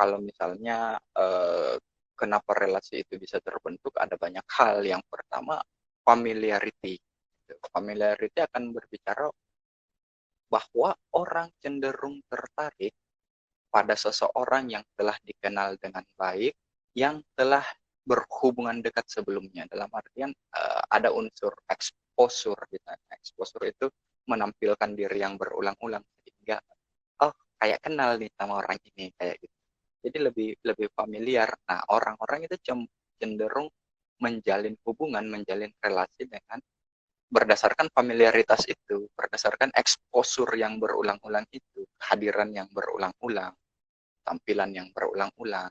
kalau misalnya kenapa relasi itu bisa terbentuk, ada banyak hal. Yang pertama, familiarity. Familiarity akan berbicara bahwa orang cenderung tertarik pada seseorang yang telah dikenal dengan baik, yang telah berhubungan dekat sebelumnya. Dalam artian ada unsur exposure. Exposure itu menampilkan diri yang berulang-ulang, sehingga oh kayak kenal nih sama orang ini, kayak gitu. Jadi lebih lebih familiar. Nah, orang-orang itu cenderung menjalin hubungan, menjalin relasi dengan berdasarkan familiaritas itu, berdasarkan exposure yang berulang-ulang itu, kehadiran yang berulang-ulang, tampilan yang berulang-ulang.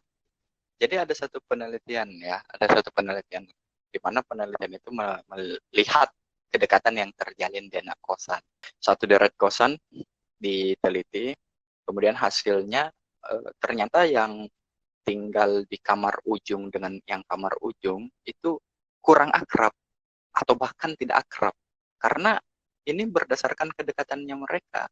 Jadi ada satu penelitian di mana penelitian itu melihat kedekatan yang terjalin di anak kosan. Satu deret kosan diteliti, kemudian hasilnya ternyata yang tinggal di kamar ujung dengan yang kamar ujung itu kurang akrab atau bahkan tidak akrab, karena ini berdasarkan kedekatannya mereka.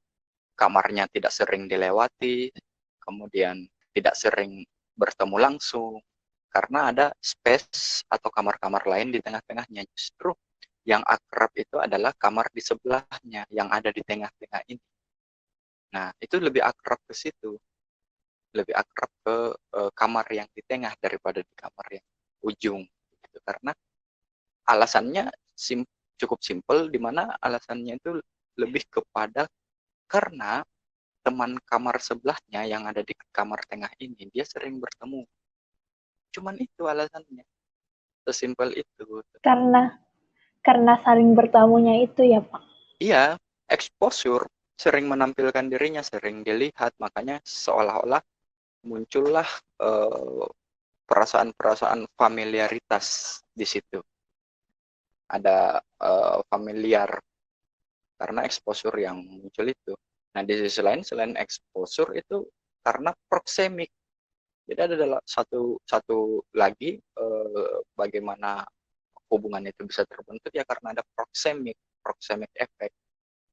Kamarnya tidak sering dilewati, kemudian tidak sering bertemu langsung, karena ada space atau kamar-kamar lain di tengah-tengahnya. Justru yang akrab itu adalah kamar di sebelahnya yang ada di tengah-tengah ini. Nah, itu lebih akrab ke situ, lebih akrab ke kamar yang di tengah daripada di kamar yang ujung, gitu. Karena alasannya cukup simpel, di mana alasannya itu lebih kepada karena teman kamar sebelahnya yang ada di kamar tengah ini dia sering bertemu. Cuman itu alasannya, sesimpel itu. Karena saling bertamunya itu ya, Pak. Iya, exposure, sering menampilkan dirinya, sering dilihat, makanya seolah-olah muncullah perasaan-perasaan familiaritas di situ. Ada familiar karena exposure yang muncul itu. Nah, di sisi lain selain exposure itu karena proxemic. Jadi ada satu lagi bagaimana hubungan itu bisa terbentuk, ya karena ada proxemic effect.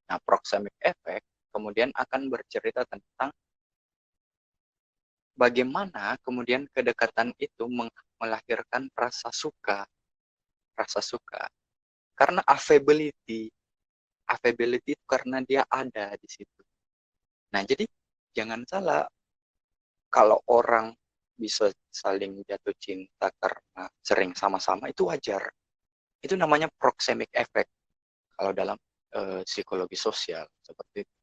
Nah, proxemic effect kemudian akan bercerita tentang bagaimana kemudian kedekatan itu melahirkan rasa suka, rasa suka. Karena affability itu karena dia ada di situ. Nah, jadi jangan salah, kalau orang bisa saling jatuh cinta karena sering sama-sama, itu wajar. Itu namanya proxemic effect kalau dalam psikologi sosial, seperti itu.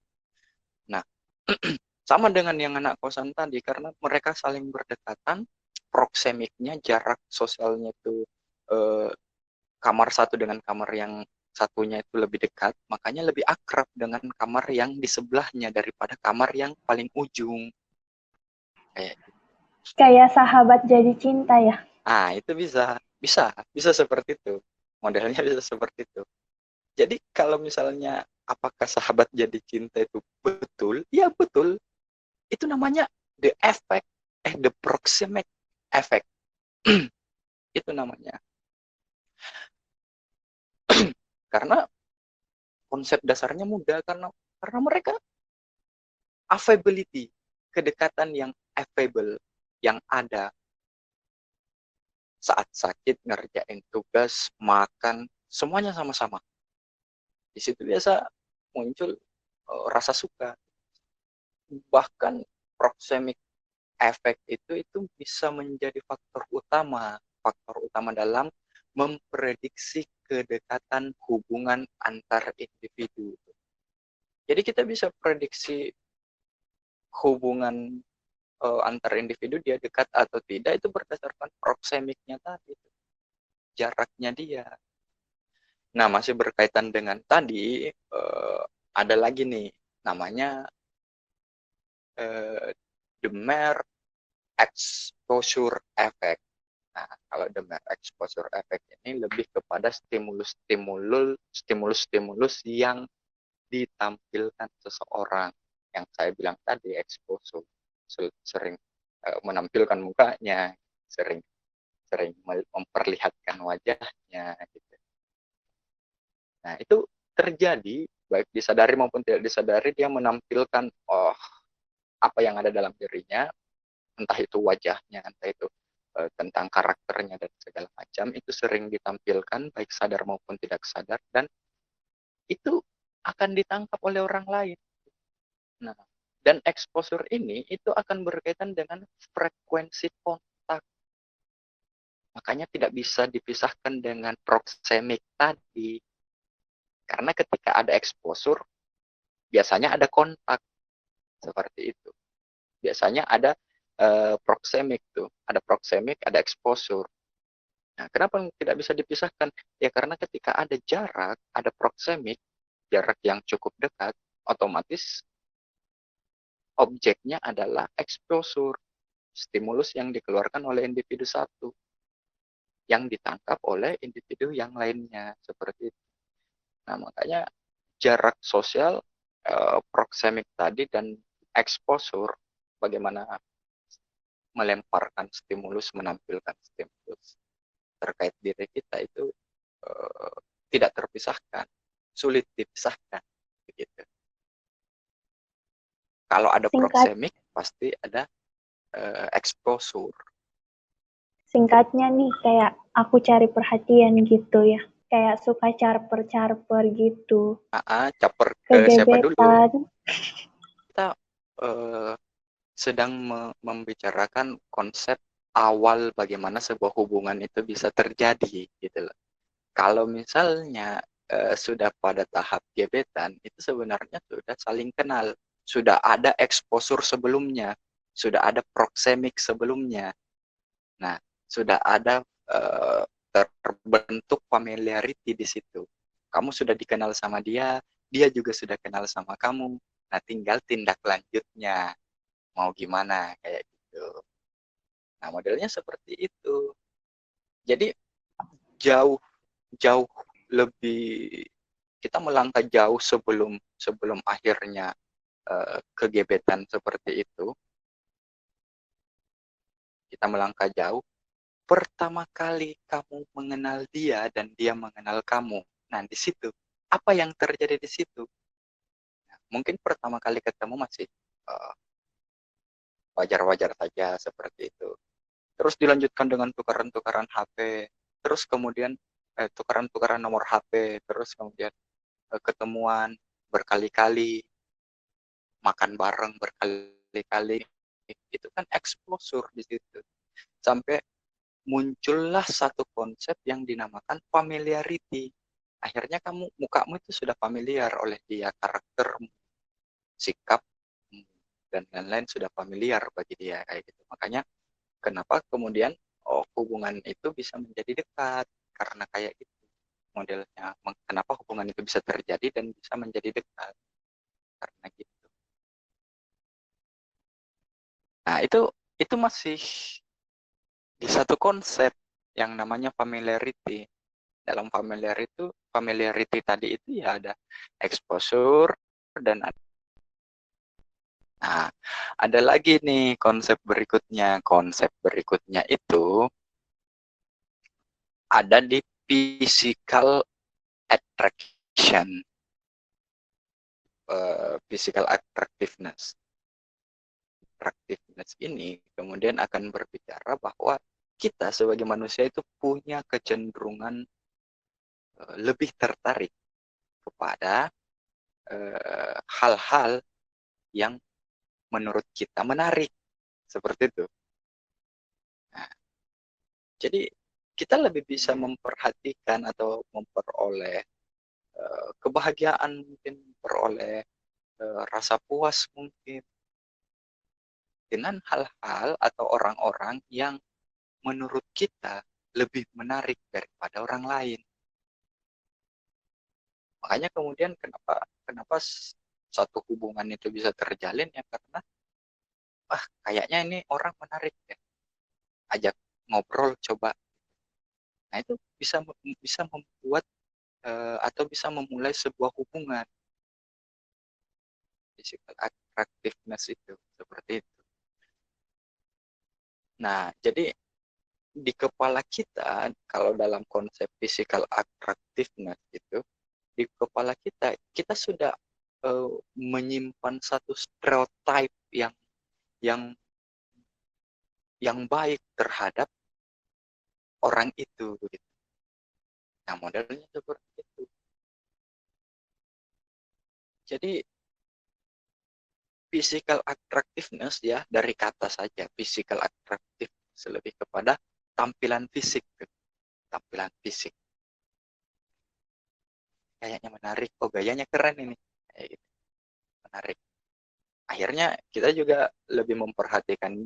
Nah, sama dengan yang anak kosan tadi, karena mereka saling berdekatan, proxemicnya, jarak sosialnya itu kamar satu dengan kamar yang satunya itu lebih dekat, makanya lebih akrab dengan kamar yang di sebelahnya daripada kamar yang paling ujung. Kayak gitu. Kayak sahabat jadi cinta ya. Itu bisa seperti itu. Modelnya bisa seperti itu. Jadi kalau misalnya apakah sahabat jadi cinta itu betul? Ya betul. Itu namanya the effect, the proximate effect. Itu namanya. Karena konsep dasarnya mudah, karena mereka affability, kedekatan yang affable, yang ada saat sakit, ngerjain tugas, makan, semuanya sama-sama. Di situ biasa muncul rasa suka. Bahkan proxemic effect itu bisa menjadi faktor utama dalam memprediksi kedekatan hubungan antar individu. Jadi kita bisa prediksi hubungan antar individu dia dekat atau tidak itu berdasarkan proxemicnya tadi, jaraknya dia. Nah, masih berkaitan dengan tadi, ada lagi nih namanya the mere exposure effect. Nah, kalau the mere exposure effect ini lebih kepada stimulus-stimulus yang ditampilkan seseorang, yang saya bilang tadi, exposure, sering menampilkan mukanya, sering memperlihatkan wajahnya gitu. Nah, itu terjadi baik disadari maupun tidak disadari, dia menampilkan apa yang ada dalam dirinya, entah itu wajahnya, entah itu tentang karakternya dan segala macam, itu sering ditampilkan baik sadar maupun tidak sadar, dan itu akan ditangkap oleh orang lain. Nah, dan exposure ini itu akan berkaitan dengan frekuensi kontak. Makanya tidak bisa dipisahkan dengan proxemic tadi. Karena ketika ada exposure, biasanya ada kontak seperti itu. Biasanya ada proxemic tuh, ada proxemic, ada exposure. Nah, kenapa tidak bisa dipisahkan? Ya karena ketika ada jarak, ada proxemic, jarak yang cukup dekat, otomatis objeknya adalah exposure, stimulus yang dikeluarkan oleh individu satu, yang ditangkap oleh individu yang lainnya, seperti itu. Nah, makanya jarak sosial, proxemic tadi, dan exposure, bagaimana melemparkan stimulus, menampilkan stimulus terkait diri kita, itu tidak terpisahkan, sulit dipisahkan, begitu. Kalau ada Singkat, proxemic, pasti ada exposure. singkatnya nih kayak aku cari perhatian gitu ya. Kayak suka charper-charper gitu. Caper ke siapa dulu? Kegebetan. Kita sedang membicarakan konsep awal bagaimana sebuah hubungan itu bisa terjadi, gitu loh. Kalau misalnya sudah pada tahap gebetan, itu sebenarnya sudah saling kenal, sudah ada exposure sebelumnya, sudah ada proxemic sebelumnya. Nah, sudah ada terbentuk familiarity di situ. Kamu sudah dikenal sama dia, dia juga sudah kenal sama kamu. Nah, tinggal tindak lanjutnya mau gimana, kayak gitu. Nah, modelnya seperti itu. Jadi jauh jauh lebih, kita melangkah jauh sebelum sebelum akhirnya kegebetan seperti itu. Kita melangkah jauh. Pertama kali kamu mengenal dia dan dia mengenal kamu. Nah, di situ apa yang terjadi di situ? Nah, mungkin pertama kali ketemu masih wajar-wajar saja seperti itu. Terus dilanjutkan dengan tukaran-tukaran HP, terus kemudian tukaran-tukaran nomor HP, terus kemudian ketemuan berkali-kali, makan bareng berkali-kali. Itu kan exposure di situ. Sampai muncullah satu konsep yang dinamakan familiarity. Akhirnya mukamu itu sudah familiar oleh dia, karaktermu, sikap, dan lain-lain sudah familiar bagi dia, kayak gitu. Makanya kenapa kemudian hubungan itu bisa menjadi dekat, karena kayak gitu modelnya. Kenapa hubungan itu bisa terjadi dan bisa menjadi dekat, karena gitu. Nah, itu masih di satu konsep yang namanya familiarity. Dalam familiarity tadi itu ya ada exposure dan nah, ada lagi nih konsep berikutnya. Konsep berikutnya itu ada di physical attraction, physical attractiveness. Attractiveness ini kemudian akan berbicara bahwa kita sebagai manusia itu punya kecenderungan lebih tertarik kepada hal-hal yang menurut kita menarik, seperti itu. Nah, jadi kita lebih bisa memperhatikan atau memperoleh kebahagiaan, mungkin memperoleh rasa puas mungkin dengan hal-hal atau orang-orang yang menurut kita lebih menarik daripada orang lain. Makanya kemudian kenapa satu hubungan itu bisa terjalin, ya karena kayaknya ini orang menarik ya, ajak ngobrol coba. Nah, itu bisa membuat atau bisa memulai sebuah hubungan. Physical attractiveness itu seperti itu. Nah, jadi di kepala kita, kalau dalam konsep physical attractiveness itu, di kepala kita sudah menyimpan satu stereotype yang yang baik terhadap orang itu gitu. Nah, modelnya seperti itu. Jadi physical attractiveness ya, dari kata saja physical attractiveness lebih kepada tampilan fisik. Tampilan fisik. Kayaknya menarik, oh gayanya keren ini. Kayak gitu. Menarik. Akhirnya kita juga lebih memperhatikan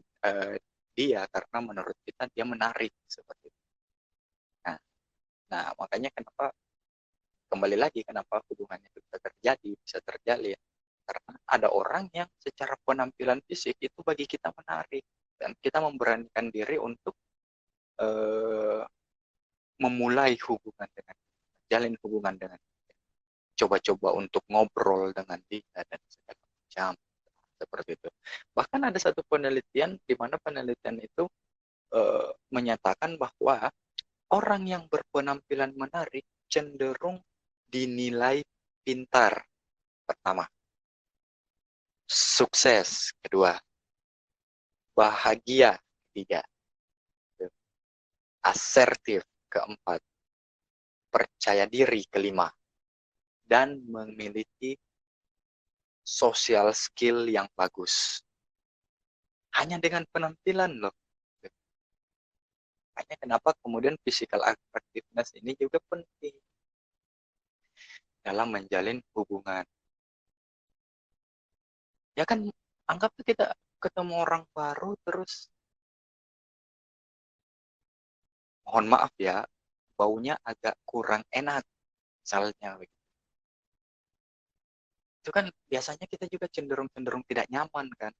dia karena menurut kita dia menarik seperti itu. Nah, makanya kenapa kembali lagi kenapa hubungannya itu bisa terjadi, bisa terjalin. Karena ada orang yang secara penampilan fisik itu bagi kita menarik dan kita memberanikan diri untuk memulai hubungan dengan, jalin hubungan dengan, coba-coba untuk ngobrol dengan dia dan segala macam seperti itu. Bahkan ada satu penelitian di mana penelitian itu menyatakan bahwa orang yang berpenampilan menarik cenderung dinilai pintar pertama, sukses kedua, bahagia ketiga, asertif keempat, percaya diri kelima, dan memiliki social skill yang bagus. Hanya dengan penampilan loh. Makanya kenapa kemudian physical attractiveness ini juga penting dalam menjalin hubungan. Ya kan, anggap kita ketemu orang baru terus, mohon maaf ya, baunya agak kurang enak misalnya. Itu kan biasanya kita juga cenderung tidak nyaman kan,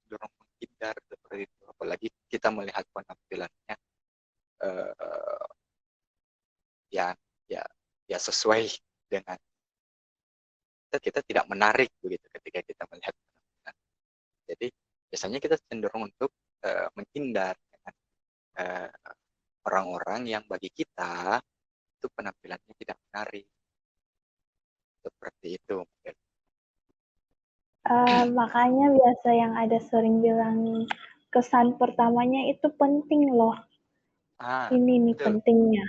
cenderung menghindar seperti itu. Apalagi kita melihat penampilannya uh, ya ya ya sesuai dengan kita tidak menarik begitu ketika kita melihat penampilan. Jadi biasanya kita cenderung untuk menghindar dengan orang-orang yang bagi kita itu penampilannya tidak menarik seperti itu. Makanya biasa yang ada sering bilang kesan pertamanya itu penting loh. Ini nih Betul. pentingnya.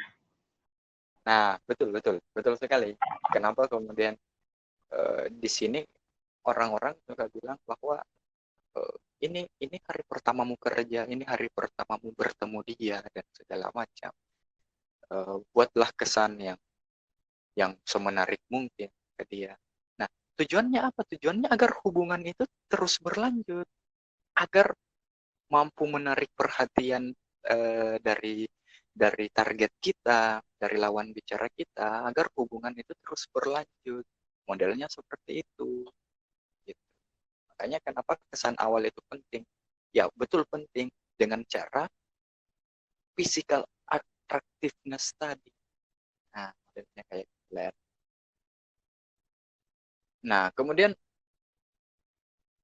Nah, betul sekali. Kenapa kemudian di sini orang-orang juga bilang bahwa ini hari pertamamu kerja, ini hari pertamamu bertemu dia dan segala macam. Buatlah kesan yang semenarik mungkin ke dia. Nah, tujuannya apa? Tujuannya agar hubungan itu terus berlanjut, agar mampu menarik perhatian dari target kita, dari lawan bicara kita, agar hubungan itu terus berlanjut. Modelnya seperti itu. Gitu. Makanya kenapa kesan awal itu penting? Ya, betul penting dengan cara physical attractiveness tadi. Nah, modelnya kayak Glenn. Nah, kemudian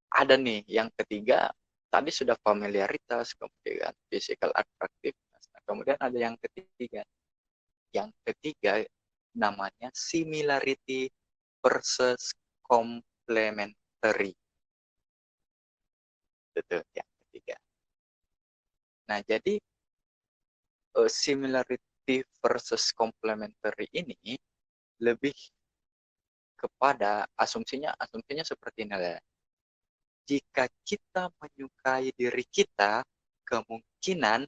ada nih yang ketiga, tadi sudah familiaritas, kemudian physical attractiveness. Nah, kemudian ada yang ketiga. Yang ketiga namanya similarity versus complementary. Itu yang ketiga. Nah, jadi similarity versus complementary ini lebih kepada asumsinya seperti ini ya. Jika kita menyukai diri kita, kemungkinan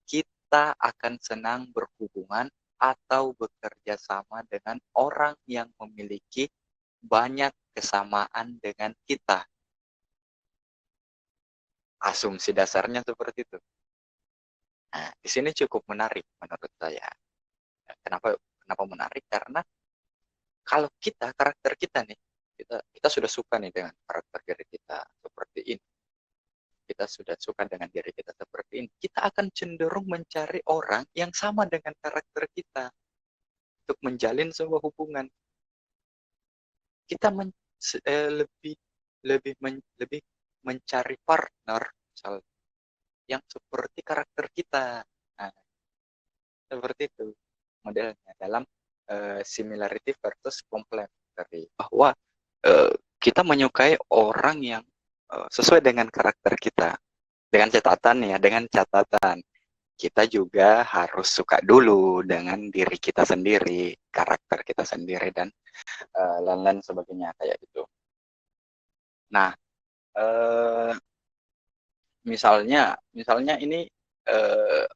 kita akan senang berhubungan atau bekerja sama dengan orang yang memiliki banyak kesamaan dengan kita. Asumsi dasarnya seperti itu. Nah, di sini cukup menarik menurut saya. Kenapa menarik? Karena kalau karakter kita nih, kita sudah suka nih dengan karakter diri kita seperti ini. Kita sudah suka dengan diri kita seperti ini. Kita akan cenderung mencari orang yang sama dengan karakter kita untuk menjalin sebuah hubungan. Kita lebih lebih mencari partner misal yang seperti karakter kita. Nah, seperti itu modelnya dalam similarity versus complementary, bahwa kita menyukai orang yang sesuai dengan karakter kita. dengan catatan kita juga harus suka dulu dengan diri kita sendiri, karakter kita sendiri, dan lain-lain sebagainya kayak gitu. Nah, eh, misalnya ini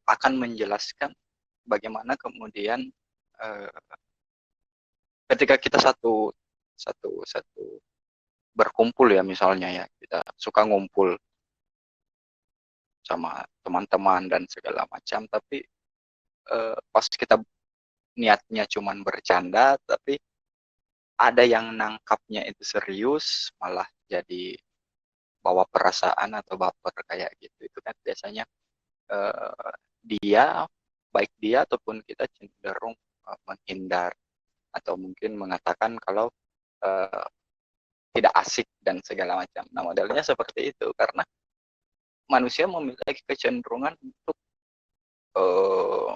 akan menjelaskan bagaimana kemudian eh, ketika kita satu satu satu berkumpul ya, misalnya ya kita suka ngumpul sama teman-teman dan segala macam, tapi pas kita niatnya cuman bercanda, tapi ada yang nangkapnya itu serius, malah jadi bawa perasaan atau baper kayak gitu. Itu kan biasanya eh, dia, baik dia ataupun kita cenderung menghindar atau mungkin mengatakan kalau eh, tidak asik dan segala macam. Nah, modelnya seperti itu karena manusia memiliki kecenderungan untuk eh,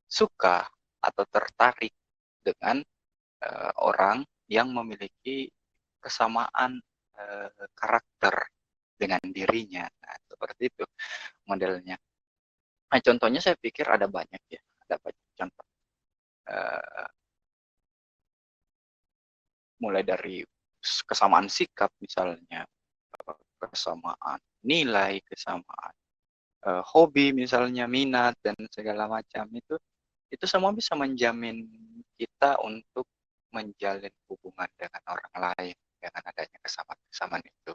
suka atau tertarik dengan orang yang memiliki kesamaan karakter dengan dirinya. Nah, seperti itu modelnya. Nah, contohnya saya pikir ada banyak ya, ada banyak contoh. Eh, Mulai dari kesamaan sikap misalnya, kesamaan nilai, kesamaan hobi misalnya, minat dan segala macam, itu semua bisa menjamin kita untuk menjalin hubungan dengan orang lain dengan adanya kesamaan-kesamaan itu.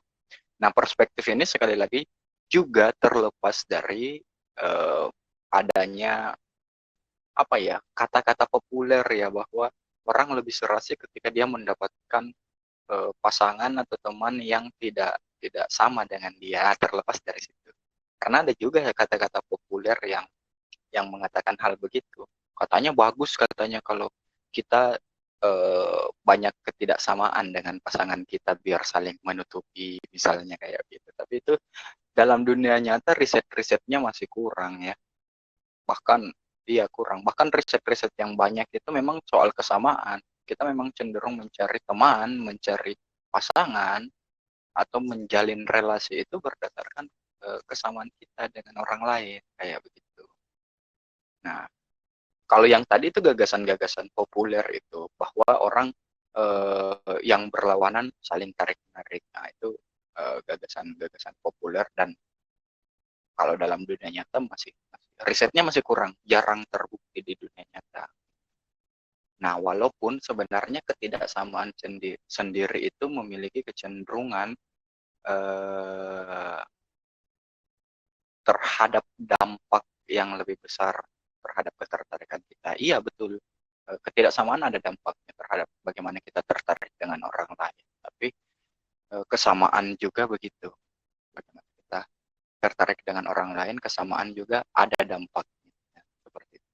Nah, perspektif ini sekali lagi juga terlepas dari adanya apa ya, kata-kata populer ya, bahwa orang lebih serasi ketika dia mendapatkan pasangan atau teman yang tidak tidak sama dengan dia. Terlepas dari situ, karena ada juga kata-kata populer yang mengatakan hal begitu. Katanya bagus, katanya kalau kita banyak ketidaksamaan dengan pasangan kita biar saling menutupi misalnya kayak gitu. Tapi itu dalam dunia nyata riset-risetnya masih kurang ya. Bahkan iya kurang. Bahkan riset-riset yang banyak itu memang soal kesamaan. Kita memang cenderung mencari teman, mencari pasangan, atau menjalin relasi itu berdasarkan kesamaan kita dengan orang lain kayak begitu. Nah, kalau yang tadi itu gagasan-gagasan populer itu bahwa orang yang berlawanan saling tarik menarik. Nah, itu gagasan-gagasan populer, dan kalau dalam dunia nyata masih risetnya masih kurang, jarang terbukti di dunia nyata. Nah, walaupun sebenarnya ketidaksamaan sendiri itu memiliki kecenderungan eh, terhadap dampak yang lebih besar terhadap ketertarikan kita. Iya, betul. Ketidaksamaan ada dampaknya terhadap bagaimana kita tertarik dengan orang lain. Tapi kesamaan juga begitu. Bagaimana kita tertarik dengan orang lain, kesamaan juga ada dampaknya. Seperti itu.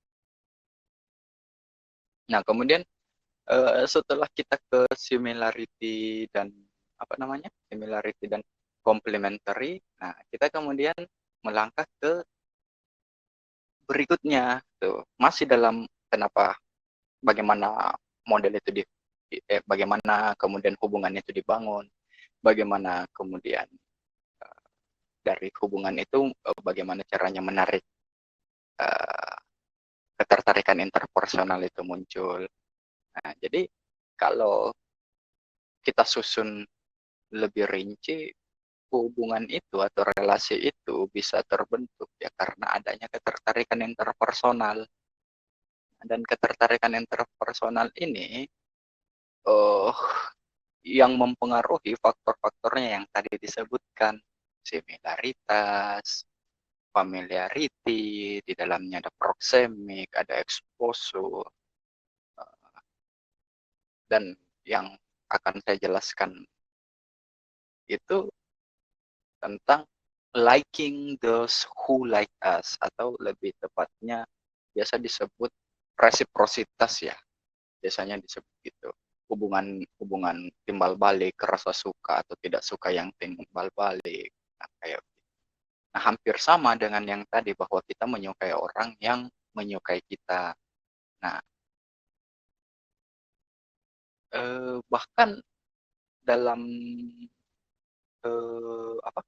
Nah, kemudian setelah kita ke similarity dan apa namanya? Similarity dan complementary, nah kita kemudian melangkah ke berikutnya tuh. Masih dalam kenapa, bagaimana model itu bagaimana kemudian hubungan itu dibangun, bagaimana kemudian dari hubungan itu bagaimana caranya menarik uh, ketertarikan interpersonal itu muncul. Nah, jadi kalau kita susun lebih rinci, hubungan itu atau relasi itu bisa terbentuk ya karena adanya ketertarikan interpersonal. Dan ketertarikan interpersonal ini uh, yang mempengaruhi faktor-faktornya yang tadi disebutkan, similaritas, familiarity, di dalamnya ada proxemic, ada exposure, dan yang akan saya jelaskan itu tentang liking those who like us, atau lebih tepatnya biasa disebut resiprositas ya, biasanya disebut gitu. Hubungan timbal balik, rasa suka atau tidak suka yang timbal balik. Nah, kayak nah, hampir sama dengan yang tadi bahwa kita menyukai orang yang menyukai kita. Nah, bahkan dalam apa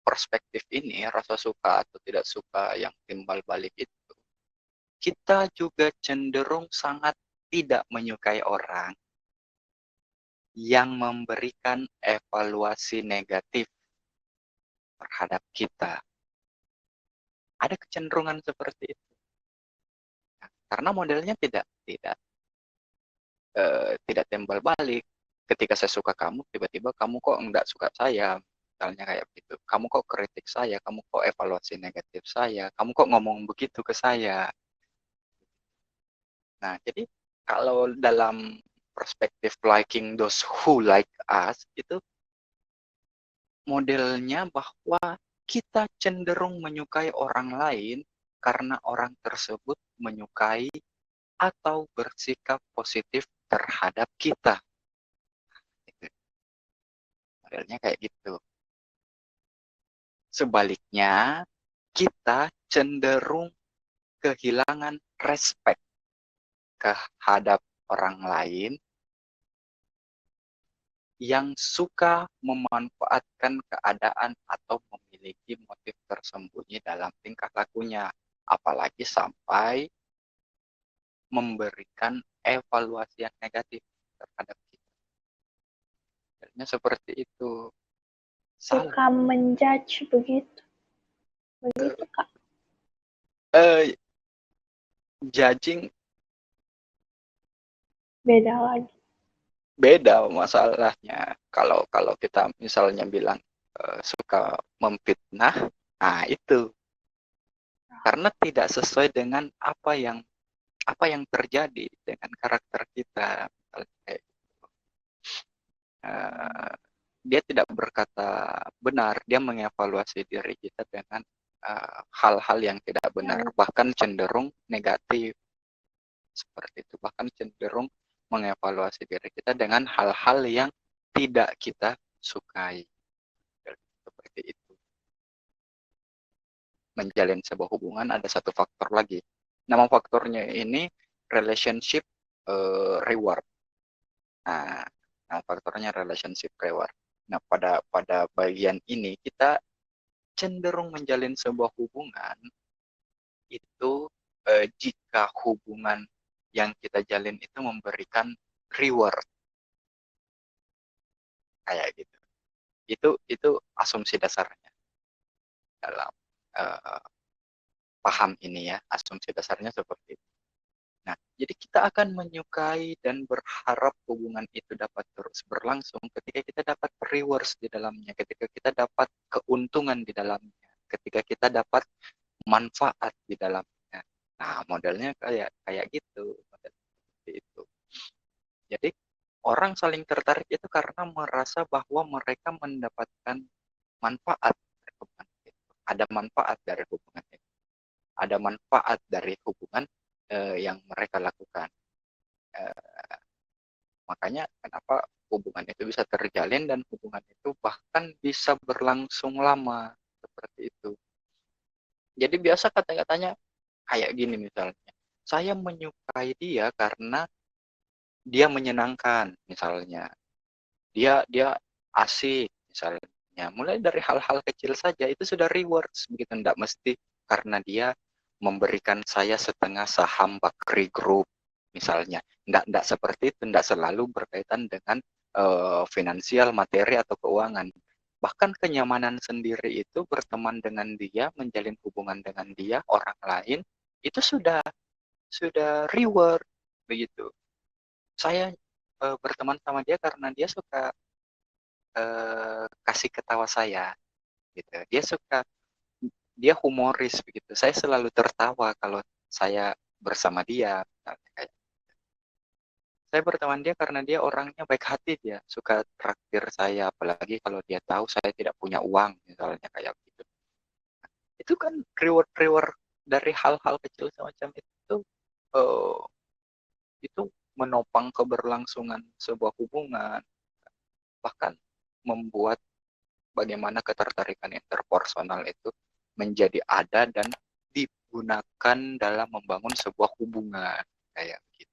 perspektif ini, rasa suka atau tidak suka yang timbal balik itu, kita juga cenderung sangat tidak menyukai orang yang memberikan evaluasi negatif terhadap kita. Ada kecenderungan seperti itu. Karena modelnya tidak timbal balik. Ketika saya suka kamu, tiba-tiba kamu kok enggak suka saya, misalnya kayak gitu. Kamu kok kritik saya, kamu kok evaluasi negatif saya, kamu kok ngomong begitu ke saya. Nah, jadi kalau dalam perspektif liking those who like us, itu modelnya bahwa kita cenderung menyukai orang lain karena orang tersebut menyukai atau bersikap positif terhadap kita. Modelnya kayak gitu. Sebaliknya, kita cenderung kehilangan respect terhadap orang lain yang suka memanfaatkan keadaan atau memiliki motif tersembunyi dalam tingkah lakunya, apalagi sampai memberikan evaluasi yang negatif terhadap kita. Jadinya seperti itu. Suka menjudge begitu. Begitu, Kak. Judging Beda lagi. beda masalahnya. Kalau kita misalnya bilang suka memfitnah, nah itu karena tidak sesuai dengan apa yang terjadi dengan karakter kita. Dia tidak berkata benar, dia mengevaluasi diri kita dengan hal-hal yang tidak benar, bahkan cenderung negatif seperti itu, bahkan cenderung mengevaluasi diri kita dengan hal-hal yang tidak kita sukai. Seperti itu. Menjalin sebuah hubungan ada satu faktor lagi. Nama faktornya ini relationship reward. Nah, faktornya relationship reward. Nah, pada bagian ini kita cenderung menjalin sebuah hubungan itu jika hubungan yang kita jalin itu memberikan reward kayak gitu. Itu asumsi dasarnya dalam paham ini ya, asumsi dasarnya seperti itu. Nah, jadi kita akan menyukai dan berharap hubungan itu dapat terus berlangsung ketika kita dapat rewards di dalamnya, ketika kita dapat keuntungan di dalamnya, ketika kita dapat manfaat di dalamnya. Nah, modelnya kayak gitu, model seperti itu. Jadi orang saling tertarik itu karena merasa bahwa mereka mendapatkan manfaat dari hubungan itu. Ada manfaat dari hubungan itu. Ada manfaat dari hubungan yang mereka lakukan. Makanya kenapa hubungan itu bisa terjalin dan hubungan itu bahkan bisa berlangsung lama seperti itu. Jadi biasa kata-katanya kayak gini misalnya, saya menyukai dia karena dia menyenangkan misalnya, dia asik misalnya. Mulai dari hal-hal kecil saja itu sudah rewards begitu, tidak mesti karena dia memberikan saya setengah saham Bakri Group misalnya. Tidak seperti itu, tidak selalu berkaitan dengan finansial, materi atau keuangan. Bahkan kenyamanan sendiri itu berteman dengan dia, menjalin hubungan dengan dia, orang lain, itu sudah reward begitu. Saya berteman sama dia karena dia suka kasih ketawa saya gitu. Dia humoris begitu. Saya selalu tertawa kalau saya bersama dia. Saya berteman dia karena dia orangnya baik hati, dia suka traktir saya, apalagi kalau dia tahu saya tidak punya uang misalnya kayak gitu. Itu kan reward dari hal-hal kecil semacam uh, itu menopang keberlangsungan sebuah hubungan, bahkan membuat bagaimana ketertarikan interpersonal itu menjadi ada dan digunakan dalam membangun sebuah hubungan kayak gitu.